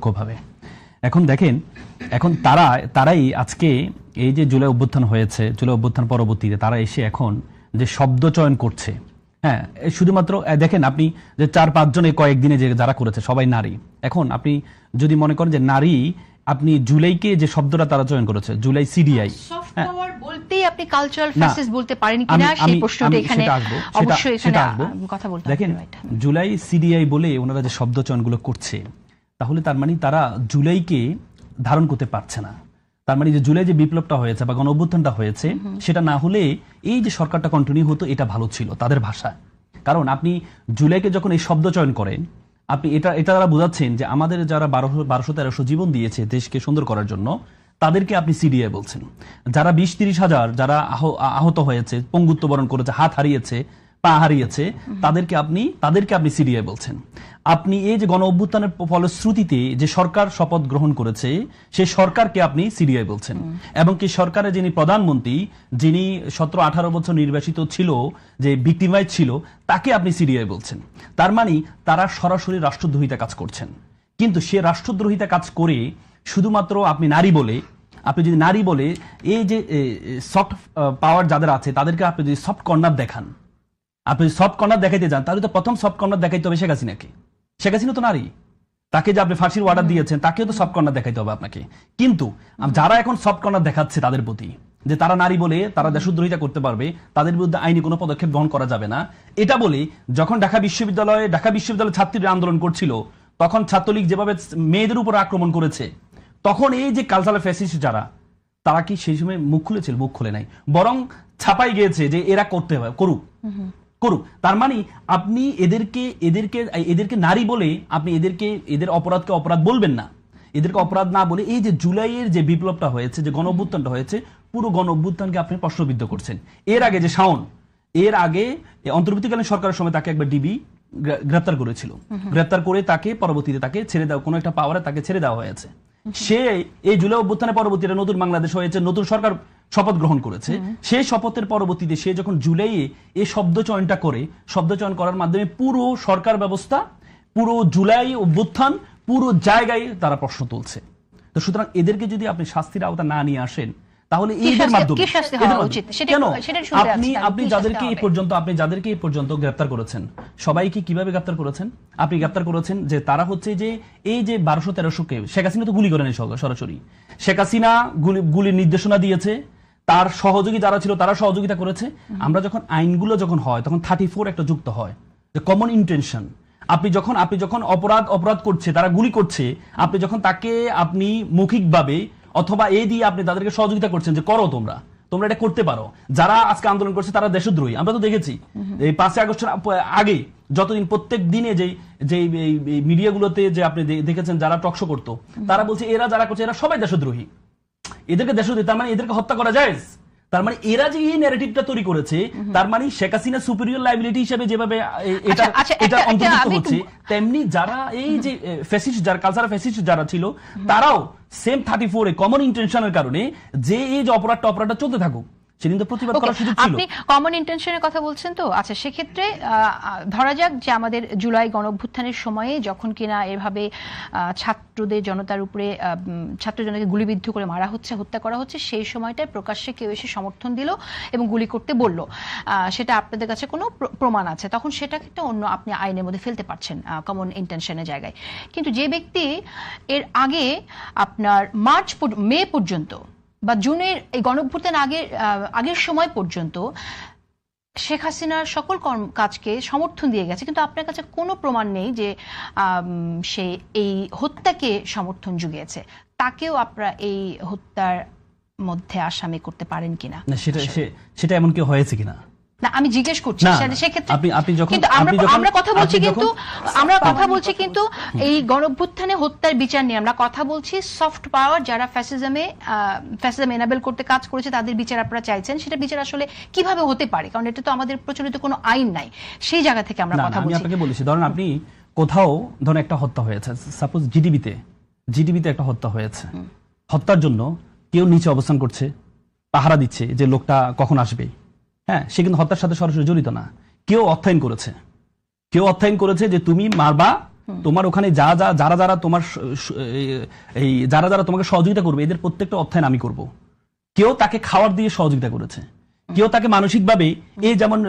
প্রত্যক্ষভাবে। এখন দেখেন, এখন তারাই আজকে এই যে জুলাই অভ্যুত্থান হয়েছে, জুলাই অভ্যুত্থান পরবর্তীতে তারা এসে এখন যে শব্দ চয়ন করছে, হ্যাঁ, শুধুমাত্র দেখেন আপনি যে 4-5 জন এই কয়েকদিনে যে যারা করেছে সবাই নারী। এখন আপনি যদি মনে করেন যে নারী, আপনি জুলাইকে যে শব্দটা তারা চয়ন করেছে, জুলাই সিডিআই, সফট পাওয়ার বলতেই আপনি কালচারাল ফ্যাসিস্ট বলতে পারেন কিনা সেই প্রশ্নটা এখানে অবশ্যই এখানে কথা বলতে হবে। দেখেন, জুলাই সিডিআই বলে ওনারা যে শব্দ চয়নগুলো করছে, তাহলে তার মানে তারা জুলাইকে ধারণ করতে পারছে না। তার মানে যে জুলাই যে বিপ্লবটা হয়েছে বা গণ অভ্যুত্থানটা হয়েছে, সেটা না হলে এই যে সরকারটা কন্টিনিউ হতো, এটা ভালো ছিল তাদের ভাষায়। কারণ আপনি জুলাইকে যখন এই শব্দ চয়ন করেন, আপনি এটা তারা বোঝাচ্ছেন যে আমাদের যারা 1200-1300 জীবন দিয়েছে দেশকে সুন্দর করার জন্য, তাদেরকে আপনি সিডিআই বলছেন। যারা 20-30 হাজার যারা আহত হয়েছে, পঙ্গুত্ব বরণ করেছে, হাত হারিয়েছে, পা হারিয়েছে, তাদেরকে আপনি সিডিআই বলছেন। আপনি এই যে গণ অভ্যুত্থানের ফলশ্রুতিতে যে সরকার শপথ গ্রহণ করেছে, সেই সরকারকে আপনি সিডিআই বলছেন। এবং কি সরকারের যিনি প্রধানমন্ত্রী, যিনি 17-18 বছর নির্বাসিত ছিল, যে ভিক্টিমাইজ ছিল, তাকে আপনি সিডিআই বলছেন। তার মানে তারা সরাসরি রাষ্ট্রদ্রোহিতা কাজ করছেন। কিন্তু সে রাষ্ট্রদ্রোহিতা কাজ করে শুধুমাত্র আপনি যদি নারী বলে এই যে সফট পাওয়ার যাদের আছে, তাদেরকে আপনি যদি সফট কর্নার দেখান, আপনি সফট কর্নার দেখাইতে যান, তাহলে তো প্রথম সফট কর্নার দেখাইতে হবে শেখ হাসিনাকে। শেখ হাসিনা তো নারী, তাকে যে আপনি ফাঁসির অর্ডার দিয়েছেন, তাকেও তো সফট কর্নার দেখাইতে হবে আপনাকে। কিন্তু যারা এখন সফট কর্নার দেখাচ্ছে তাদের প্রতি, যে তারা নারী বলে তারা দেশদ্রোহিতা করতে পারবে, তাদের বিরুদ্ধে আইনি কোনো পদক্ষেপ গ্রহণ করা যাবে না, এটা বলে যখন ঢাকা বিশ্ববিদ্যালয়ে ছাত্রীরা আন্দোলন করছিল, তখন ছাত্রলীগ যেভাবে মেয়েদের উপর আক্রমণ করেছে, তখন এই যে কালচারাল ফ্যাসিস্ট যারা, তারা কি সেই সময় মুখ খুলেছিল? মুখ খুলে নাই, বরং ছাপাই গিয়েছে যে এরা করতে হবে, করুক। তার মানে আপনি এদেরকে নারী বলে আপনি এদের অপরাধকে অপরাধ বলবেন না। এদেরকে অপরাধ না বলে এই যে জুলাইয়ের যে বিপ্লবটা হয়েছে, যে গণ অভ্যুত্থানটা হয়েছে, পুরো গণ অভ্যুত্থানকে আপনি প্রশ্নবিদ্ধ করছেন। এর আগে যে শাওন, এর আগে অন্তর্বর্তীকালীন সরকারের সময় তাকে একবার ডিবি গ্রেপ্তার করেছিল। গ্রেপ্তার করে তাকে পরবর্তীতে তাকে ছেড়ে দেওয়া, কোনো একটা পাওয়ারে তাকে ছেড়ে দেওয়া হয়েছে। সে এই জুলাই অভ্যুত্থানের পরবর্তীতে নতুন বাংলাদেশ হয়েছে, নতুন সরকার শপথ গ্রহণ করেছে। সেই শপথের পরবর্তীতে সে যখন জুলাইয়ে এই শব্দ চয়ন করার মাধ্যমে পুরো সরকার ব্যবস্থা, পুরো জুলাই অভ্যুত্থান, পুরো জায়গায় তারা প্রশ্ন তুলছে। তো সুতরাং এদেরকে যদি আপনি শাস্তির আওতা না নিয়ে আসেন, তাহলে এদের মাধ্যমে আপনি যাদেরকে এই পর্যন্ত গ্রেপ্তার করেছেন, সবাইকে কিভাবে গ্রেপ্তার করেছেন? আপনি গ্রেপ্তার করেছেন যে তারা হচ্ছে যে এই যে 1200-1300-কে শেখ হাসিনা তো গুলি করেন সরাসরি। শেখ হাসিনা গুলির নির্দেশনা দিয়েছে, তার সহযোগী যারা ছিল তারা সহযোগিতা করেছে। আমরা যখন আইনগুলো যখন হয়, তখন 34 একটা যুক্ত হয়, যে কমন ইন্টেনশন। আপনি যখন অপরাধ করছে, তারা গুলি করছে, আপনি যখন তাকে আপনি মৌখিকভাবে অথবা এই দিয়ে আপনি তাদেরকে সহযোগিতা করছেন যে করো, তোমরা এটা করতে পারো। যারা আজকে আন্দোলন করছে তারা দেশদ্রোহী। আমরা তো দেখেছি এই 5 আগস্টের আগে যতদিন প্রত্যেক দিনে যে মিডিয়াগুলোতে যে আপনি দেখেছেন যারা টকশো করতো, তারা বলছে এরা যারা করছে এরা সবাই দেশদ্রোহী, এদেরকে দেশদ্রোহী, তার মানে এদেরকে হত্যা করা যায়। তার মানে এরা যে এই ন্যারেটিভটা তৈরি করেছে, তার মানে শেখ হাসিনা সুপিরিয়র লাইবিলিটি হিসেবে যেভাবে এটা অন্তর্ভুক্ত হচ্ছে, তেমনি যারা এই যে ফ্যাসিস্ট, যারা কালচারাল ফ্যাসিস্ট যারা ছিল, তারাও সেম 34-এ কমন ইন্টেনশনের কারণে যে এই যে অপরাধটা চলতে থাকুক, সেদিন তো প্রতিবাদ করার সুযোগ ছিল। আপনি কমন ইন্টেনশনের কথা বলছেন তো, আচ্ছা সেক্ষেত্রে ধরা যাক যে আমাদের জুলাই গণঅভ্যুত্থানের সময়ে যখন কিনা এভাবে ছাত্রদের জনতার উপরে ছাত্র জনতাকে গুলিবিদ্ধ করে মারা হচ্ছে, হত্যা করা হচ্ছে, সেই সময়টায় প্রকাশ্যে কেউ এসে সমর্থন দিল এবং গুলি করতে বলল, সেটা আপনাদের কাছে কোনো প্রমাণ আছে, তখন সেটাকে একটা অন্য আপনি আইনের মধ্যে ফেলতে পারছেন কমন ইন্টেনশনের জায়গায়। কিন্তু যে ব্যক্তি এর আগে আপনার মে পর্যন্ত বা জুনের এই গণঅভ্যুত্থান আগের সময় পর্যন্ত শেখ হাসিনার সকল কাজকে সমর্থন দিয়ে গেছে, কিন্তু আপনার কাছে কোনো প্রমাণ নেই যে সে এই হত্যাকে সমর্থন জুগিয়েছে, তাকেও আপনারা এই হত্যার মধ্যে আসামি করতে পারেন কিনা? সেটা এমন কি হয়েছে কিনা না, আমি জিজ্ঞেস করছি। সেক্ষেত্রে আমরা কথা বলছি কিন্তু এই গণঅভ্যুত্থানে হত্যার বিচার নিয়ে আমরা কথা বলছি। সফট পাওয়ার যারা ফ্যাসিজম এনাবেল করতে কাজ করেছে, তাদের বিচার আপনারা চাইছেন। সেটা বিচার আসলে কিভাবে হতে পারে? কারণ এটা তো আমাদের প্রচলিত কোনো আইন নাই, সেই জায়গা থেকে আমরা কথা বলছি। আমি আপনাকে বলেছি, ধরেন আপনি কোথাও ধরেন একটা হত্যা হয়েছে, সাপোজ জিডিবিতে একটা হত্যা হয়েছে, হত্যার জন্য কেউ নিচে অবস্থান করছে, পাহারা দিচ্ছে যে লোকটা কখন আসবে। হ্যাঁ, সে কিন্তু হত্যার সাথে সরাসরি জড়িত না। কেউ অর্থায়ন করেছে যে তুমি মারবা, তোমার ওখানে যারা যারা তোমার যারা যারা তোমাকে সহযোগিতা করবে এদের প্রত্যেকটা অর্থায়ন আমি করব। কেউ তাকে খাওয়ার দিয়ে সহযোগিতা করেছে, কেউ তাকে মানসিকভাবে যেমন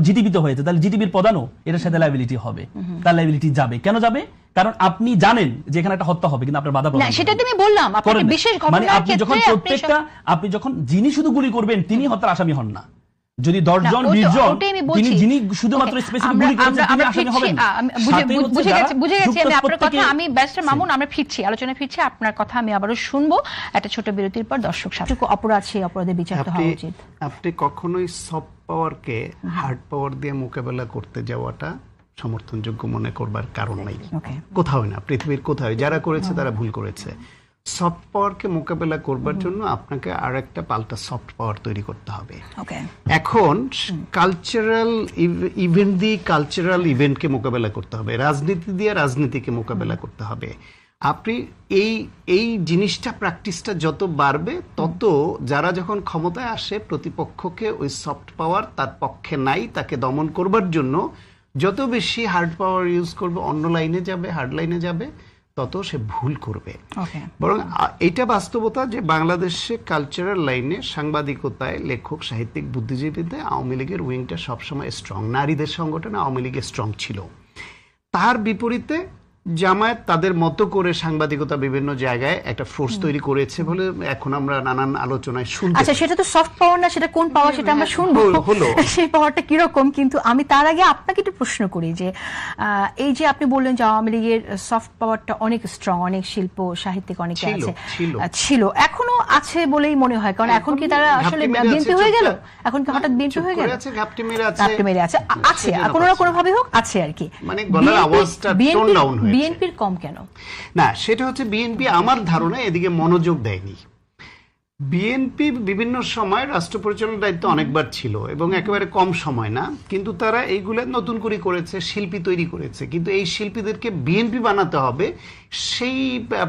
জিটিভিতে হয়েছে, তাহলে জিটিভির প্রধানও এটার সাথে লাইবিলিটি হবে, তার লাইবিলিটি যাবে। কেন যাবে? কারণ আপনি জানেন যে এখানে একটা হত্যা হবে, কিন্তু আপনার বাধা প্রদান সেটা তুমি বললাম আপনাকে বিশেষ ঘটনার আপনি যখন আপনি যখন যিনি শুধু গুলি করবেন তিনি হত্যার আসামি হন না। যদি 10 জন 20 জন যিনি শুধুমাত্র স্পেসিফিক গুলি করেছেন তিনি আসামি হবেন না। বুঝে গেছি আমি আপনার কথা। আমি ব্যারিস্টার মামুন, আমরা ফিরছি, আলোচনা ফিরছি। আপনার কথা আমি আবারও শুনবো একটা ছোট বিরতির পর। দর্শক সাথে অপরাধ, সেই অপরাধের বিচার তো হওয়া উচিত। আপনি কখনোই সফট পাওয়ারকে হার্ড পাওয়ার দিয়ে মোকাবেলা করতে যাওয়াটা সমর্থনযোগ্য মনে করবার কারণ নাই, কোথাও না, পৃথিবীর কোথাও। যারা করেছে তারা ভুল করেছে। সফট পাওয়ারকে মোকাবেলা করবার জন্য আপনাকে আর একটা পাল্টা সফট পাওয়ার তৈরি করতে হবে। এখন কালচারাল ইভেন্ট দিয়ে কালচারাল ইভেন্টকে মোকাবেলা করতে হবে, রাজনীতি দিয়ে রাজনীতিকে মোকাবেলা করতে হবে। আপনি এই জিনিসটা প্র্যাকটিসটা যত বাড়বে তত যারা যখন ক্ষমতায় আসে প্রতিপক্ষকে ওই সফট পাওয়ার তার পক্ষে নাই, তাকে দমন করবার জন্য যত বেশি হার্ড পাওয়ার ইউজ করবে, অন্য লাইনে যাবে, হার্ড লাইনে যাবে, তত সে ভুল করবে। বরং এটা বাস্তবতা যে বাংলাদেশে কালচারাল লাইনে, সাংবাদিকতায়, লেখক, সাহিত্যিক, বুদ্ধিজীবীতে আওয়ামী লীগের উইংটা সবসময় স্ট্রং। নারীদের সংগঠনে আওয়ামী লীগের স্ট্রং ছিল। তার বিপরীতে জামায়াত তাদের মতো করে সাংবাদিকতা বিভিন্ন জায়গায় একটা ফোর্স তৈরি করেছে বলে এখন আমরা নানান আলোচনায় শুনছি। আচ্ছা, সেটা তো সফট পাওয়ার না, সেটা কোন পাওয়ার সেটা আমরা শুনবো, সেই পাওয়ারটা কিরকম। কিন্তু আমি তার আগে আপনাকে একটু প্রশ্ন করি যে এই যে আপনি বললেন যে আওয়ামী লীগের সফট পাওয়ারটা অনেক স্ট্রং, অনেক শিল্প সাহিত্যিক অনেকে আছে, ছিল, এখনো আছে বলেই মনে হয়। কারণ এখন কি তারা আসলে বিএনপি হয়ে গেল? এখন কি হঠাৎ বিএনপি হয়ে গেল? ঘাপটি মেরে আছে, আছে কোনো না কোনো ভাবে হোক আছে আর কি। মানে গলার আওয়াজটা টোন ডাউন হয়েছে। বিএনপির কম কেন? না, সেটা হচ্ছে বিএনপি আমার ধারণা এদিকে মনোযোগ দেয়নি। বিএনপি বিভিন্ন সময় রাষ্ট্র পরিচালনার দায়িত্ব অনেকবার ছিল এবং একেবারে কম সময় না, কিন্তু তারা এইগুলো নতুন করে করেছে, শিল্পী তৈরি করেছে, কিন্তু এই শিল্পীদেরকে বিএনপি বানাতে হবে সেই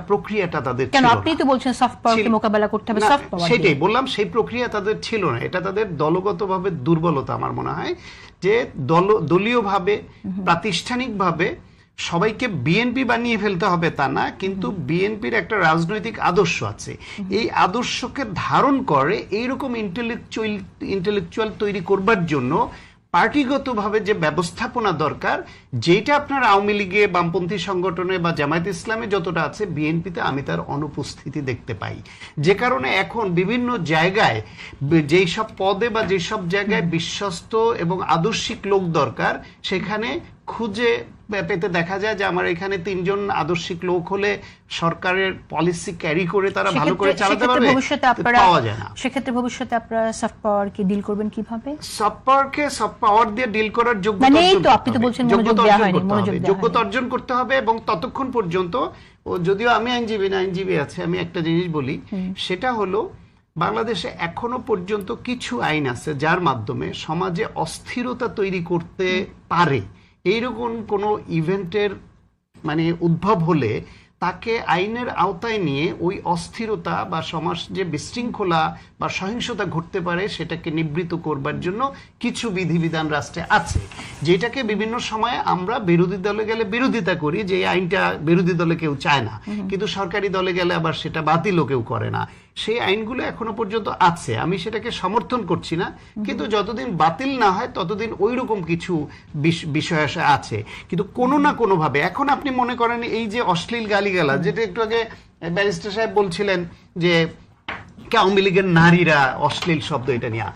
প্রক্রিয়াটা তাদের ছিল না। আপনি তো বলছেন সফট পাওয়ারকে মোকাবেলা করতে হবে, সফট পাওয়ার, সেটাই বললাম, সেই প্রক্রিয়া তাদের ছিল না। এটা তাদের দলগতভাবে দুর্বলতা আমার মনে হয়, যে দলীয়ভাবে প্রাতিষ্ঠানিকভাবে সবাইকে বিএনপি বানিয়ে ফেলতে হবে তা না, কিন্তু বিএনপির একটা রাজনৈতিক আদর্শ আছে, এই আদর্শকে ধারণ করে এইরকম ইন্টেলেকচুয়াল তৈরি করবার জন্য পার্টিগতভাবে যে ব্যবস্থাপনা দরকার, যেটা আপনার আওয়ামী লীগে, বামপন্থী সংগঠনে বা জামায়াত ইসলামে যতটা আছে, বিএনপিতে আমি তার অনুপস্থিতি দেখতে পাই। যে কারণে এখন বিভিন্ন জায়গায় যেই সব পদে বা যেসব জায়গায় বিশ্বস্ত এবং আদর্শিক লোক দরকার, সেখানে খুঁজে পেতে দেখা যায় যে আমার এখানে 3 জন আদর্শিক লোক হলে সরকারের পলিসি ক্যারি করে তারা ভালো করে চালাতে পারবে, পাওয়া যায় না। সেক্ষেত্রে ভবিষ্যতে আপনারা সফট পাওয়ারকে ডিল করবেন কিভাবে? সফট পাওয়ারকে সফট পাওয়ার দিয়ে ডিল করার যোগ্যতা অর্জন করতে হবে। এবং ততক্ষণ পর্যন্ত, যদিও আমি আইনজীবী আছে, আমি একটা জিনিস বলি, সেটা হলো বাংলাদেশে এখনো পর্যন্ত কিছু আইন আছে যার মাধ্যমে সমাজে অস্থিরতা তৈরি করতে পারে। এইরকম কোনো ইভেন্টের মানে উদ্ভব হলে তাকে আইনের আওতায় নিয়ে ওই অস্থিরতা বা সমাজ যে বিশৃঙ্খলা বা সহিংসতা ঘটতে পারে সেটাকে নিবৃত্ত করবার জন্য কিছু বিধিবিধান রাষ্ট্রে আছে, যেটাকে বিভিন্ন সময়ে আমরা বিরোধী দলে গেলে বিরোধিতা করি, যে আইনটা বিরোধী দলে কেউ চায় না, কিন্তু সরকারি দলে গেলে আবার সেটা বাতিলও কেউ করে না। সেই আইনগুলো এখনো পর্যন্ত আছে, আমি সেটাকে সমর্থন করছি না, কিন্তু যতদিন বাতিল না হয় ততদিন ওই রকম কিছু বিষয় আছে। কিন্তু কোনো না কোনো ভাবে এখন আপনি মনে করেন এই যে অশ্লীল গালিগালা, যেটা একটু আগে ব্যারিস্টার সাহেব বলছিলেন যে আওয়ামী লীগের নারীরা অশ্লীল শব্দ, এটা নিয়ে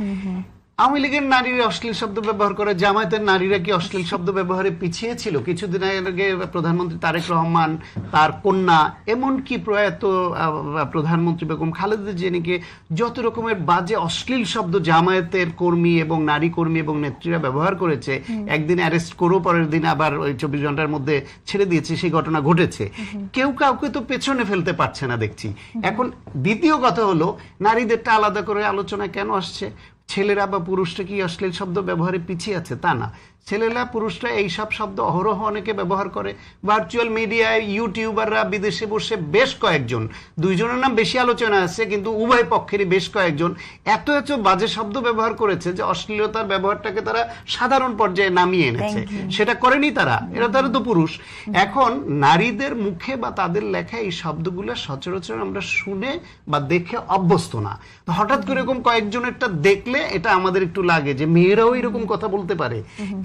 আওয়ামী লীগের নারীরা অশ্লীল শব্দ ব্যবহার করে, জামায়াতের নারীরা কি অশ্লীল শব্দ ব্যবহারে পিছিয়ে ছিল? কিছুদিন আগে প্রধানমন্ত্রী তারেক রহমান, তার কন্যা, এমনকি প্রয়াত প্রধানমন্ত্রী বেগম খালেদা জিয়াকে যত রকমের বাজে অশ্লীল শব্দ জামায়াতের কর্মী এবং নারী কর্মী এবং নেত্রীরা ব্যবহার করেছে, একদিন অ্যারেস্ট করেও পরের দিন আবার ওই 24 ঘন্টার মধ্যে ছেড়ে দিয়েছে, সেই ঘটনা ঘটেছে। কেউ কাউকে তো পেছনে ফেলতে পারছে না দেখছি। এখন দ্বিতীয় কথা হলো, নারীদেরটা আলাদা করে আলোচনা কেন আসছে? ছেলেরা বা পুরুষরা কি অশ্লীল শব্দ ব্যবহারে পিছিয়ে আছে? তা না, ছেলেরা পুরুষরা এইসব শব্দ অহরহ অনেকে ব্যবহার করে। ভার্চুয়াল মিডিয়ায় ইউটিউবাররা বিদেশে বসে বেশ কয়েকজন, দুইজনের নাম বেশি আলোচনা আছে, কিন্তু উভয় পক্ষেরই বেশ কয়েকজন এত এত বাজে শব্দ ব্যবহার করেছে যে অশ্লীলতার ব্যবহারটাকে তারা সাধারণ পর্যায়ে নামিয়ে এনেছে। সেটা করেনি তারা, তারা তো পুরুষ। এখন নারীদের মুখে বা তাদের লেখা এই শব্দগুলো সচরাচর আমরা শুনে বা দেখে অভ্যস্ত না। তো হঠাৎ করে এরকম কয়েকজনেরটা দেখলে এটা আমাদের একটু লাগে যে মেয়েরাও এরকম কথা বলতে পারে,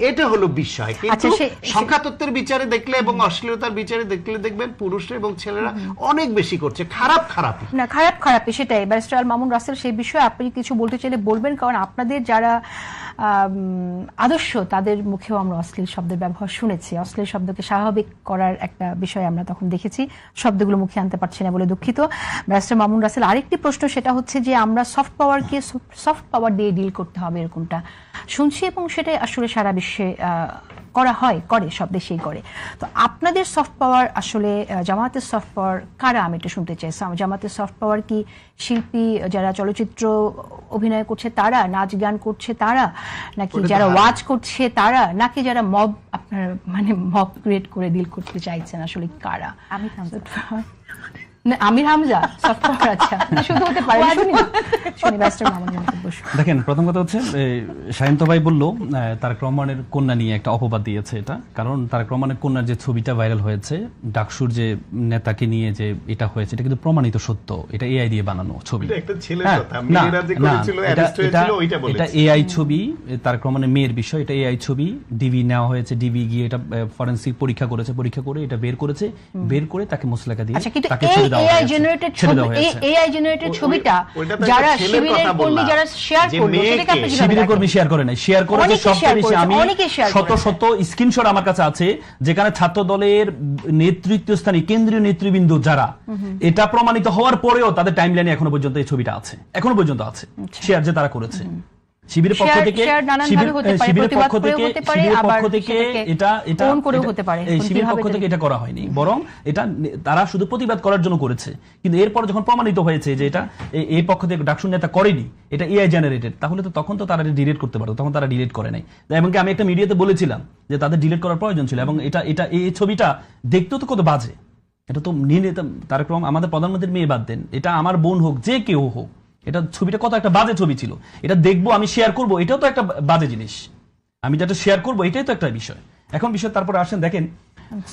এটা হলো বিষয়। কিন্তু সংখ্যা তত্ত্বের বিচারে দেখলে এবং অশ্লীলতার বিচারে দেখলে দেখবেন পুরুষরা এবং ছেলেরা অনেক বেশি করছে, খারাপই না, খারাপই সেটাই। ব্যারিস্টার আল মামুন রাসেল, সেই বিষয়ে আপনি কিছু বলতে চাইলে বলবেন, কারণ আপনাদের যারা আদর্শ তাদের মুখেও আমরা অশ্লীল শব্দের ব্যবহার শুনেছি। অশ্লীল শব্দকে স্বাভাবিক করার একটা বিষয় আমরা তখন দেখেছি, শব্দগুলো মুখে আনতে পারছি না বলে দুঃখিত। ব্যারিস্টার মামুন রাসেল, আরেকটি প্রশ্ন, সেটা হচ্ছে যে আমরা সফট পাওয়ারকে সফট পাওয়ার দিয়ে ডিল করতে হবে এরকমটা শুনছি, এবং সেটাই আসলে সারা বিশ্বে করে, সব দেশেই করে। তো আপনাদের সফট পাওয়ার আসলে জামায়াতের সফট পাওয়ার কারা, আমি এটা শুনতে চাই। জামায়াতের সফট পাওয়ার কি শিল্পী যারা চলচ্চিত্র অভিনয় করছে তারা, নাচ গান করছে তারা, নাকি যারা ওয়াজ করছে তারা, নাকি যারা মব আপনার মব ক্রিয়েট করে ডিল করতে চাইছেন, আসলে কারা? আমির হামজা সফট পাওয়ার, আচ্ছা শুধু হতে পারে। দেখেন, প্রথম কথা হচ্ছে শাহিন্ত ভাই বলল তারেক রহমানের কন্যা নিয়ে একটা অপবাদ দিয়েছে। এটা কারণ তারেক রহমানের কন্যার যে ছবিটা ভাইরাল হয়েছে, ডাকসুর যে নেতাকে নিয়ে যে এটা হয়েছে, এটা কিন্তু প্রমাণিত সত্য। এটা এআই দিয়ে বানানো ছবি, এটা এআই ছবি। তারেক রহমানের মেয়ের বিষয়, এটা এআই ছবি। ডিবি নেওয়া হয়েছে, ডিবি গিয়ে এটা ফরেন্সিক পরীক্ষা করেছে, পরীক্ষা করে এটা বের করেছে, বের করে তাকে মুসলেকা দিয়ে তাকে ছেড়ে দেওয়া হয়েছে। এআই জেনারেটেড ছবিটা যারা শিবিরের কর্মী যারা শেয়ার করলো, সেটাকে আপনি শিবিরের কর্মী শেয়ার করে নাই, শেয়ার করেছে সবচেয়ে বেশি। আমি শত স্ক্রিনশট আমার কাছে আছে, যেখানে ছাত্র দলের নেতৃত্বস্থানীয় কেন্দ্রীয় নেতৃবৃন্দ যারা, এটা প্রমাণিত হওয়ার পরেও তাদের টাইমলাইনে এখনো পর্যন্ত এই ছবিটা আছে, এখনো পর্যন্ত আছে শেয়ার যে তারা করেছে। শিবিরের পক্ষ থেকে এটা করা হয়নি, বরং এটা তারা শুধু প্রতিবাদ করার জন্য করেছে। কিন্তু এরপর যখন প্রমাণিত হয়েছে যে এটা এই পক্ষ থেকে ডাকসুর নেতা করেনি, এটা এআই জেনারেটেড, তাহলে তো তখন তো তারা ডিলিট করতে পারতো, তখন তারা ডিলিট করে নাই। এমনকি আমি একটা মিডিয়াতে বলেছিলাম যে তাদের ডিলিট করার প্রয়োজন ছিল। এবং এটা এই ছবিটা দেখতেও তো কত বাজে। এটা তো নিয়ে নিতাম তারেক রহমান, আমাদের প্রধানমন্ত্রীর মেয়ে বাদ দেন, এটা আমার বোন হোক, যে কেউ হোক, এটা ছবিটা কত একটা বাজে ছবি ছিল। এটা দেখবো, আমি শেয়ার করবো, এটাও তো একটা বাজে জিনিস। আমি যেটা শেয়ার করবো এটাই তো একটা বিষয়। এখন বিষয় তারপরে আসেন, দেখেন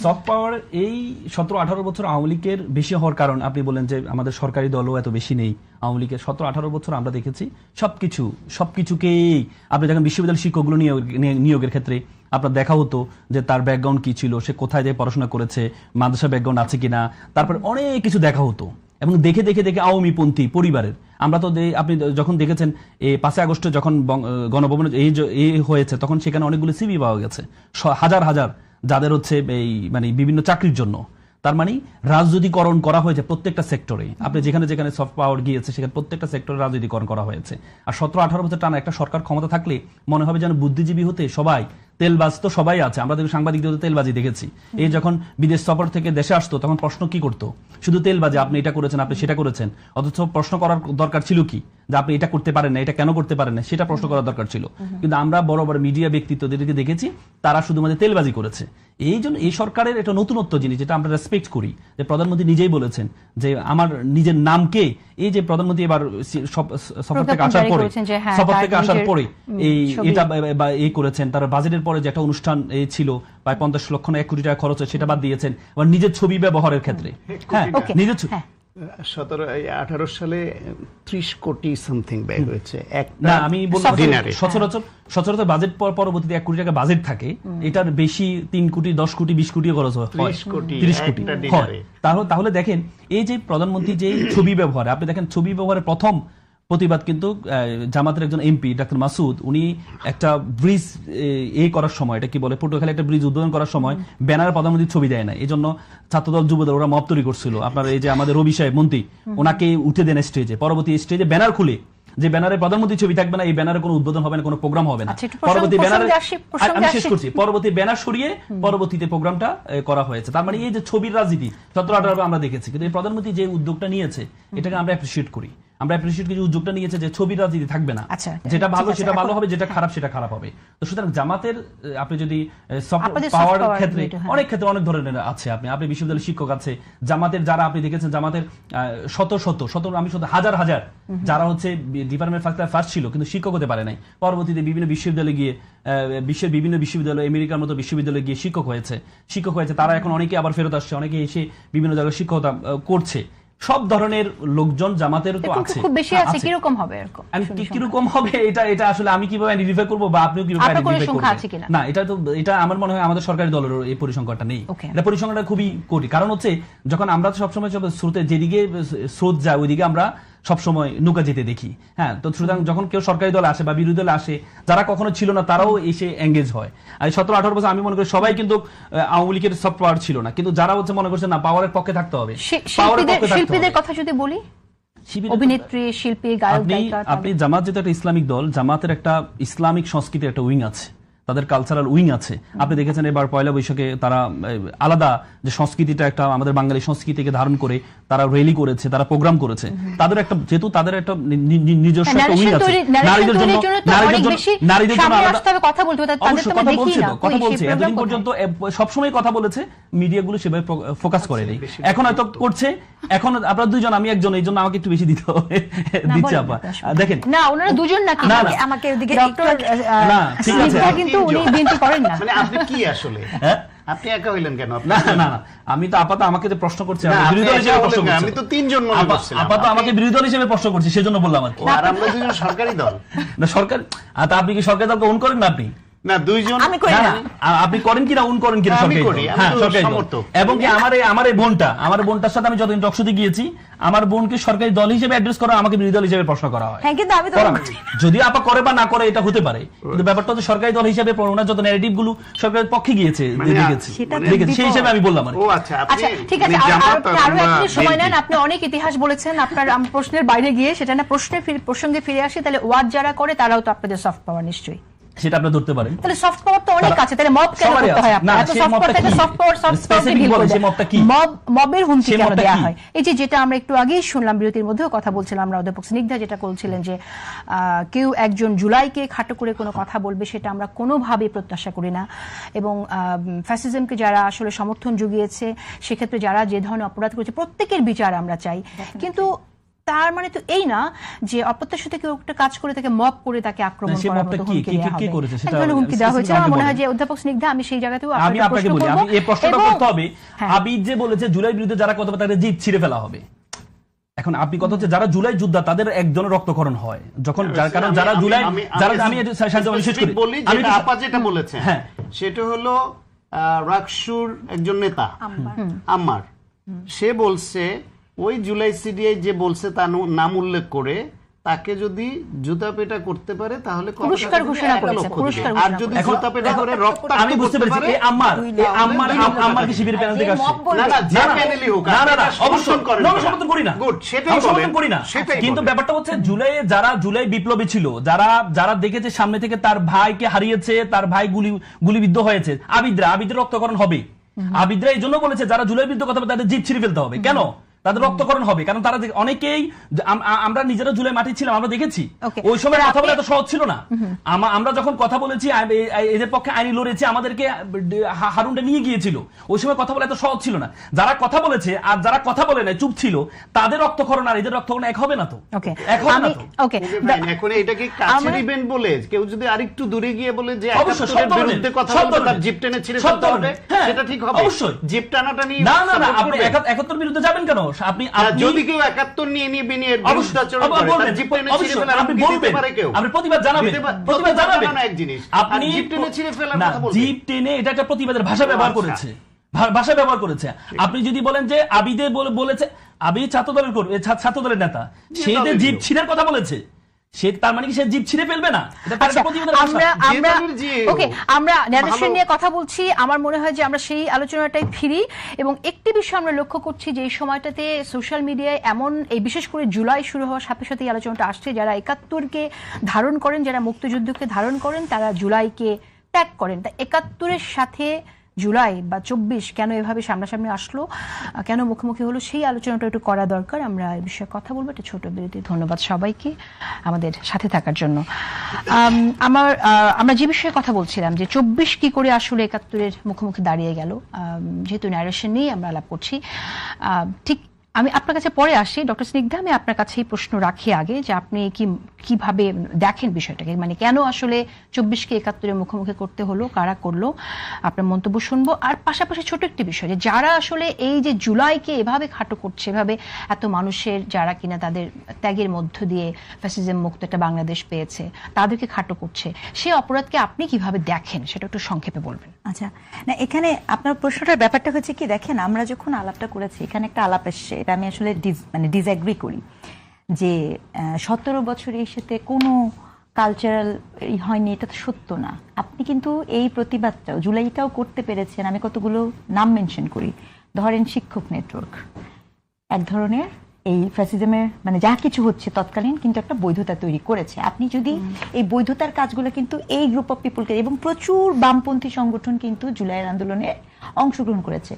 সফট পাওয়ার এই 17-18 বছর আওয়ামী লীগের বেশি হওয়ার কারণ, আপনি বলেন যে আমাদের সরকারি দলও এত বেশি নেই। আওয়ামী লীগের 17-18 বছর আমরা দেখেছি সবকিছুকেই, আপনি দেখেন বিশ্ববিদ্যালয় শিক্ষকগুলো নিয়োগের ক্ষেত্রে আপনার দেখা হতো যে তার ব্যাকগ্রাউন্ড কি ছিল, সে কোথায় যে পড়াশোনা করেছে, মাদ্রাসা ব্যাকগ্রাউন্ড আছে কিনা, তারপরে অনেক কিছু দেখা হতো। এবং দেখে আওয়ামীপন্থী পরিবারের, আমরা তো আপনি যখন দেখেছেন 5 আগস্টে যখন গণভবনে এই হয়েছে, তখন সেখানে অনেকগুলো সিভি পাওয়া গেছে, হাজার যাদের হচ্ছে এই বিভিন্ন চাকরির জন্য। তার মানে রাজনীতিকরণ করা হয়েছে প্রত্যেকটা সেক্টরে। আপনি যেখানে যেখানে সফট পাওয়ার গিয়েছে, সেখানে প্রত্যেকটা সেক্টরে রাজনীতিকরণ করা হয়েছে। আর 17-18 বছর টানা একটা সরকার ক্ষমতা থাকলে মনে হবে যেন বুদ্ধিজীবী হতে সবাই, তেলবাজ তো সবাই আছে। আমরা সাংবাদিকদের তেলবাজি দেখেছি। এই যখন বিদেশ সফর থেকে দেশে আসতো, তখন প্রশ্ন কি করতো? শুধু তেলবাজি, আপনি এটা করেছেন, আপনি সেটা করেছেন। অথচ প্রশ্ন করার দরকার ছিল কি, যে আপনি এটা করতে পারেন না, এটা কেন করতে পারেন না, সেটা প্রশ্ন করার দরকার ছিল। কিন্তু আমরা বড় বড় মিডিয়া ব্যক্তিত্বদেরকে দেখেছি, তারা শুধুমাত্র তেলবাজি করেছে। এই জন্য এই সরকারের এটা নতুনত্ব জিনিস, যেটা আমরা রেসপেক্ট করি, যে প্রধানমন্ত্রী নিজেই বলেছেন যে আমার নিজের নামকে, এই যে প্রধানমন্ত্রী এবার শপথ থেকে আসার পরে এটা এই করেছেন, তার বাজেটের পরে যে একটা অনুষ্ঠান ছিল, প্রায় 50 লক্ষ না 1 কোটি টাকা খরচ হয়, সেটা বাদ দিয়েছেন। আবার নিজের ছবি ব্যবহারের ক্ষেত্রে, হ্যাঁ নিজের ছবি 18 সালে 30 কোটি সামথিং ব্যয় হয়েছে। না, আমি বললাম সচরাচর বাজেট পরবর্তীতে 1 কোটি টাকা বাজেট থাকে, এটার বেশি 3 কোটি 10 কোটি 20 কোটি খরচ হয়, 30 কোটি হয়। তাহলে দেখেন এই যে প্রধানমন্ত্রী যে ছবি ব্যবহারে, আপনি দেখেন ছবি ব্যবহারের প্রথম প্রতিবাদ কিন্তু জামাতের একজন এমপি ডাক্তার মাসুদ, উনি একটা ব্রিজ করার সময়, এটা কি বলে, পটুয়াখালী একটা ব্রিজ উদ্বোধন করার সময় ব্যানারে প্রধানমন্ত্রীর ছবি দেয় না। এই জন্য ছাত্রদল যুবদল ওরা মব তৈরি করছিল। আপনার এই যে আমাদের রবি সাহেব মন্ত্রী, ওনাকে উঠে দেন স্টেজে, পরবর্তী স্টেজে ব্যানার খুলে, যে ব্যানারে প্রধানমন্ত্রী ছবি থাকবে না, এই ব্যানারে কোনো উদ্বোধন হবে না, কোনো প্রোগ্রাম হবে না। পরবর্তী ব্যানারে, আমি শেষ করছি, পরবর্তী ব্যানার সরিয়ে পরবর্তীতে প্রোগ্রামটা করা হয়েছে। তার মানে এই যে ছবির রাজনীতি 17-18 আমরা দেখেছি। কিন্তু এই প্রধানমন্ত্রী যে উদ্যোগটা নিয়েছে, এটাকে আমরা অ্যাপ্রিশিয়েট করি। আমরা অ্যাপ্রিশিয়েট কিছু উদ্যোগটা নিয়েছে যে ছবি রাজনীতি থাকবে না, আচ্ছা, যেটা ভালো ঠিক আছে, সেটা ভালো এখন- হবে, যেটা খারাপ সেটা খারাপ হবে। তো সুতরাং জামাতের আপনি যদি আপনাদের soft পাওয়ার power ক্ষেত্রে যেটা, হ্যাঁ। অনেক ক্ষেত্রে অনেক ধরনের আছে। আপনি বিশ্ববিদ্যালয়ের শিক্ষক আছে, জামাতের যারা আপনি দেখেছেন জামাতের শত হাজার হাজার যারা হচ্ছে ডিপার্টমেন্ট ফার্স্ট ছিল কিন্তু শিক্ষক হতে পারে নাই, পরবর্তীতে বিভিন্ন বিশ্ববিদ্যালয়ে গিয়ে বিশ্বের বিভিন্ন বিশ্ববিদ্যালয়, আমেরিকার মতো বিশ্ববিদ্যালয়ে গিয়ে শিক্ষক হয়েছে, তারা এখন অনেকে আবার ফেরত আসছে, অনেকে এসে বিভিন্ন জায়গায় শিক্ষকতা করছে। সব ধরনের লোকজন জামাতের তো এরকম আছে, খুব বেশি আছে, কিরকম হবে এরকম? আমি কিরকম হবে এটা আসলে আমি কিভাবে আইডেন্টিফাই করবো বা আপনিও কিভাবে আপনার কোনো আইডেন্টিফাই সংখ্যা করবেন? আছে কিনা? না, এটা আমার মনে হয় আমাদের সরকারি দলেরও এই পরিসংখ্যানটা নেই। Okay. এটা পরিসংখ্যানটা খুবই কঠিন, কারণ হচ্ছে যখন আমরা তো সবসময় স্রোতে যেদিকে স্রোত যায় ওইদিকে আমরা সবসময় নৌকা যেতে দেখি। হ্যাঁ, তো সুতরাং যখন কেউ সরকারি দলে আসে বা বিরোধী দলে আসে, যারা কখনো ছিল না তারাও এসে এঙ্গেজ হয়। আর 17-18 বছর আমি মনে করি সবাই কিন্তু আওয়ামী লীগের সফট পাওয়ার ছিল না, কিন্তু যারা হচ্ছে মনে করছে না পাওয়ারের পক্ষে থাকতে হবে, পাওয়ারের পক্ষে থাকতে শিল্পীদের হবে। কথা যদি বলি, শিবিরের- অভিনেত্রী, শিল্পী, গায়ক, আপনি গায়িকা, আপনি জামাত যেটা একটা ইসলামিক দল, জামাতের একটা ইসলামিক সংস্কৃতির একটা উইং আছে, তাদের কালচারাল উইং আছে। আপনি দেখেছেন এবার পয়লা বৈশাখে তারা আলাদা যে সংস্কৃতিটা একটা আমাদের বাঙালি সংস্কৃতিকে ধারণ করে তারা র্যালি করেছে, তারা প্রোগ্রাম করেছে, তাদের একটা যেহেতু তাদের একটা নিজস্ব একটা উইং আছে নারীদের জন্য, নারীদের জন্য আলাদা কথা বলতে হবে, তাদের অবশ্যই তো আমরা কথা দেখি বলছে না, তো, কথা কই, বলছে সেই এতদিন program পর্যন্ত সবসময় কথা বলেছে, মিডিয়াগুলো সেভাবে ফোকাস করে নেই, এখন হয়তো করছে। এখন আপনারা দুইজন, আমি একজন, এই জন্য আমাকে একটু বেশি দিতে হবে, দিচ্ছে আপা। দেখেন না, ওনারা দুজন নাকি? না, না। আমাকে ওদিকে ডক্টর না, ঠিক আছে। স্নিগ্ধা কিন্তু উনি বিএনপি করেন না। মানে আপনি কি আসলে হ্যাঁ? আপনি একা হইলেন কেন? না না না, আমি তো আপাতত আমাকে যে প্রশ্ন করছে, না, আমি আপনি বিরোধী দল একা হিসেবে হলেন প্রশ্ন কেন? করছি, আমি তো তিনজন মনে করছিলাম। আপাতত আমাকে বিরোধী দল হিসেবে প্রশ্ন করছি, সেজন্য বললাম আর কি। আর আমরা দুজন সরকারি দল না সরকার, তা আপনি কি সরকারি দলকে ওন করেন না? আপনি না, দুইজন আমি করি না, না। না, আপনি করেন কিনা, উন করেন কিনা? আমি সরকারি করি, দল। আমি হ্যাঁ, তো সরকারি দল। সমর্থক। এবং কি আমার এই বোনটার সাথে আমি যতদিন টকশোতে গিয়েছি, আমার বোনকে সরকারি দল হিসেবে অ্যাড্রেস করা, আমাকে বিরোধী দল হিসেবে প্রশ্ন করা হয়। হ্যাঁ, কিন্তু আমি তো করা হয়। যদি আপা করে বা না করে এটা হতে পারে, কিন্তু ব্যাপারটা হচ্ছে সরকারি দল হিসেবে ওনার যত ন্যারেটিভ গুলো সরকারের পক্ষে গিয়েছে, মানে দেখেছি, সেটা দেখেছি, সেই হিসেবে আমি বললাম আর কি। ও আচ্ছা, আপনি আচ্ছা, ঠিক আছে, মানে জামাত আর আরো এক আমরা মিনিট সময় নেন। BNP আপনি অনেক ইতিহাস বলেছেন, আপনার প্রশ্নের বাইরে গিয়ে সেটা না, প্রসঙ্গে ফিরে আসি। তাহলে ওয়ার্ড যারা করে তারাও তো আপনাদের সফট পাওয়ার নিশ্চয়ই, সেটা আপনি ধরতে পারেন। তাহলে সফট পাওয়ার তো অনেক আছে, তাহলে মব কেন সবারই করতে হয় আছে। আপনার? না, এত সেই সফট পাওয়ার মবটা থেকে কি? সফট পাওয়ার Specific বলেন, সেই মবটা কি? মবের হুমকি সেই কেন মবটা দেয়া কি? হয়? এই যে যেটা আমরা একটু আগেই শুনলাম, বিরতির মধ্যেও কথা বলছিলাম আমরা, অধ্যাপক স্নিগ্ধা যেটা বলছিলেন যে কেউ একজন জুলাইকে খাটো করে কোনো কথা বলবে, সেটা আমরা কোনোভাবেই প্রত্যাশা করি না। এবং ফ্যাসিজমকে যারা আসলে সমর্থন জুগিয়েছে, সেক্ষেত্রে যারা যে ধরনের অপরাধ করেছে, প্রত্যেকের বিচার আমরা চাই। কিন্তু তার মানে তো এই না যে অপ্রত্যাশিত কেউ একটা কাজ করে তাকে মব করে তাকে আক্রমণ সেই করার মবটা মতো কি? হুমকি দেওয়া কে হবে। করেছে সেটা এক ধরনের হুমকি দেওয়া হয়েছে। specific আমার মনে হয় আমাকে যে অধ্যাপক স্নিগ্ধা, আমি সেই জায়গাতেও আমি আপনাকে বলি, আমি এই প্রশ্নটা করতে হবে। হ্যাঁ। আবিদ যে বলেছে জুলাই বিরুদ্ধে যারা কথা বলে তাদের জিভ ছিঁড়ে ফেলা হবে। এখন আপনি কথা হচ্ছে যারা জুলাই যোদ্ধা তাদের একজনের রক্তক্ষরণ হয় যখন, যার কারণ যারা জুলাই, যারা আমি শেষ করি, বলি আমি যেটা আপা যেটা বলেছেন, হ্যাঁ, সেটা হলো রাকসুর একজন নেতা আম্মার, সে বলছে ওই জুলাই সিডিআই যে বলছে তার নাম উল্লেখ করে তাকে যদি জুতা পেটা করতে পারে তাহলে পুরস্কার ঘোষণা করেছে, পুরস্কার আর যদি জুতা পেটা করে রক্ত আমি বুঝতে পেরেছি এই আম্মার কি শিবিরের প্যানেল থেকে আসছে? না না, যে প্যানেলই হোক, না না না, আপনি অবশ্যই সমর্থন করেন না, না। সমর্থন করি না, গুড, সেটাই আমি সমর্থন বলেন, করি না। সেটাই কিন্তু বলেন। ব্যাপারটা হচ্ছে যারা জুলাই বিপ্লবী ছিল, যারা দেখেছে সামনে থেকে তার ভাইকে হারিয়েছে, তার ভাই গুলিবিদ্ধ হয়েছে, আবিদরা রক্তকরণ হবে। আবিদরা এই জন্য বলেছে যারা জুলাই বিরুদ্ধে কথা বলে তাদের জিভ ছিঁড়ে ফেলতে হবে। কেন? তাদের রক্তকরণ হবে, কারণ তারা অনেকেই, আমরা নিজেরা জুলাই মাঠে ছিলাম, আমরা দেখেছি ওই সময় কথা বলা এত সহজ ছিল না। আমরা যখন কথা বলেছি, এদের পক্ষে আইনি লড়েছি, আমাদেরকে হারুনটা নিয়ে গিয়েছিল, ওই সময় কথা বলা এত সহজ ছিল না। যারা কথা বলেছে আর যারা কথা বলে না, চুপ ছিল, তাদের রক্তক্ষরণ আর এদের রক্তক্ষরণ এক হবে না তো, এক হবে না তো। ওকে, এখন এটাকে কাছের ইভেন্ট বলে কেউ যদি আরেকটু দূরে গিয়ে বলে যে অবশ্যই একাত্তরের বিরুদ্ধে কথা বলতে তার জিপ টেনে ছিঁড়ে ফেলতে হবে, সেটা ঠিক হবে? অবশ্যই জিপ টানাটা নিয়ে না না না, আপনি ৭১ বিরুদ্ধে যাবেন কেন? আপনি যদি কেউ ৭১ নিয়ে বিনিয়োগ বিরুদ্ধে আচরণ করে তার জিপ টেনে ছিঁড়ে ফেলে, আপনি বলতে পারে কেউ, আপনি প্রতিবাদ জানাবেন, প্রতিবাদ জানাবেন এক জিনিস, আপনি জিপ টেনে ছিঁড়ে ফেলার না, কথা বলবেন। জিপ টেনে এটা একটা প্রতিবাদের ভাষা ব্যবহার করেছে, ভাষা ব্যবহার করেছে। আপনি যদি বলেন যে আবিদে বলেছে, আবিদ ছাত্রদলের নেতা, সে যে জিপ ছিঁড়ার কথা বলেছে, সে তার মানে কি সে জিপ ছিঁড়ে ফেলবে না? এটা তার প্রতিবাদের ভাষা। আমরা নেরেশন নিয়ে কথা বলছি, আমার মনে হয় যে আমরা সেই আলোচনাটাই ফিরি। এবং একটি বিষয় আমরা লক্ষ্য করছি যে এই সময়টাতে সোশ্যাল মিডিয়ায় এমন, এই বিশেষ করে জুলাই শুরু হওয়ার সাথে সাথে এই আলোচনাটা আসছে, যারা ৭১কে ধারণ করেন, যারা মুক্তিযুদ্ধকে ধারণ করেন, তারা জুলাইকে ত্যাগ করেন। তা ৭১-এর সাথে জুলাই বা 24 কেন এভাবে সামনাসামনি আসলো, কেন মুখোমুখি হলো, সেই আলোচনাটা একটু করা দরকার। আমরা এই বিষয়ে কথা বলবো, একটা ছোট বিরতি। ধন্যবাদ সবাইকে আমাদের সাথে থাকার জন্য। আমরা যে বিষয়ে কথা বলছিলাম যে 24 কি করে আসলে 71-এর মুখোমুখি দাঁড়িয়ে গেল, যেহেতু ন্যারেশন নিয়ে আমরা আলাপ করছি, ঠিক আমি আপনার কাছে পরে আসি। ডক্টর স্নিগ্ধা, আমি আপনার কাছে এই প্রশ্ন রাখি আগে যে আপনি কিভাবে দেখেন বিষয়টাকে, মানে কেন আসলে 24-কে 71-এর মুখোমুখি করতে হলো, কারা করলো, আপনার মন্তব্য শুনবো। আর পাশাপাশি ছোট একটি বিষয়, যে যারা আসলে এই যে জুলাইকে এভাবে খাটো করছে, এভাবে এত মানুষের যারা কিনা তাদের ত্যাগের মধ্য দিয়ে ফ্যাসিজম মুক্ত একটা বাংলাদেশ পেয়েছে, তাদেরকে খাটো করছে, সেই অপরাধকে আপনি কিভাবে দেখেন সেটা একটু সংক্ষেপে বলবেন। আচ্ছা, না এখানে আপনার প্রশ্নটার ব্যাপারটা হচ্ছে কি, দেখেন আমরা যখন আলাপটা করেছি, এখানে একটা আলাপ এসছে, এটা আমি আসলে ডিসএগ্রি করি, যে 17 বছরে এর সাথে কোনো কালচারাল হয়নি, এটা তো সত্য না। আপনি কিন্তু এই প্রতিবাদটাও জুলাইটাও করতে পেরেছেন। আমি কতগুলো নাম মেনশন করি, ধরেন শিক্ষক নেটওয়ার্ক এক ধরনের এই ফ্যাসিজমের মানে যা কিছু হচ্ছে তৎকালীন কিন্তু একটা বৈধতা তৈরি করেছে। আপনি যদি এই বৈধতার কাজগুলো কিন্তু এই গ্রুপ অফ পিপলকে, এবং প্রচুর বামপন্থী সংগঠন কিন্তু জুলাইয়ের আন্দোলনে অংশগ্রহণ করেছে।